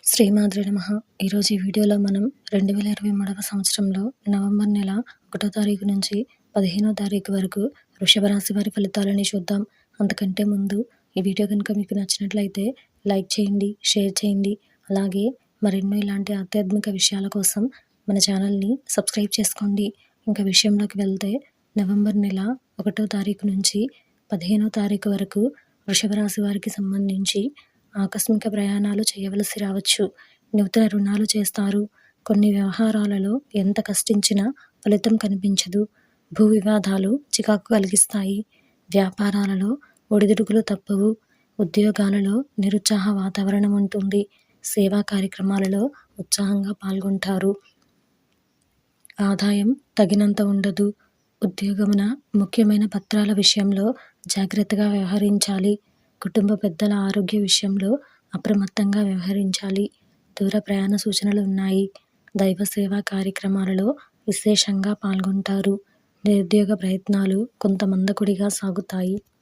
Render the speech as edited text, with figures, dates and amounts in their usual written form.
శ్రీమాత్రే నమః. ఈరోజు ఈ వీడియోలో మనం 2023వ సంవత్సరంలో నవంబర్ నెల 1వ తారీఖు నుంచి 15వ తారీఖు వరకు వృషభ రాశి వారి ఫలితాలని చూద్దాం. అంతకంటే ముందు ఈ వీడియో కనుక మీకు నచ్చినట్లయితే లైక్ చేయండి, షేర్ చేయండి. అలాగే మరెన్నో ఇలాంటి ఆధ్యాత్మిక విషయాల కోసం మన ఛానల్ని సబ్స్క్రైబ్ చేసుకోండి. ఇంకా విషయంలోకి వెళ్తే నవంబర్ నెల 1వ తారీఖు నుంచి 15వ తారీఖు వరకు వృషభ రాశి వారికి సంబంధించి ఆకస్మిక ప్రయాణాలు చేయవలసి రావచ్చు. నూతన రుణాలు చేస్తారు. కొన్ని వ్యవహారాలలో ఎంత కష్టించినా ఫలితం కనిపించదు. భూ వివాదాలు చికాకు కలిగిస్తాయి. వ్యాపారాలలో ఒడిదుడుకులు తప్పవు. ఉద్యోగాలలో నిరుత్సాహ వాతావరణం ఉంటుంది. సేవా కార్యక్రమాలలో ఉత్సాహంగా పాల్గొంటారు. ఆదాయం తగినంత ఉండదు. ఉద్యోగమున ముఖ్యమైన పత్రాల విషయంలో జాగ్రత్తగా వ్యవహరించాలి. కుటుంబ పెద్దల ఆరోగ్య విషయంలో అప్రమత్తంగా వ్యవహరించాలి. దూర ప్రయాణ సూచనలు ఉన్నాయి. దైవ సేవా కార్యక్రమాలలో విశేషంగా పాల్గొంటారు. నిరుద్యోగ ప్రయత్నాలు కొంత మందకొడిగా సాగుతాయి.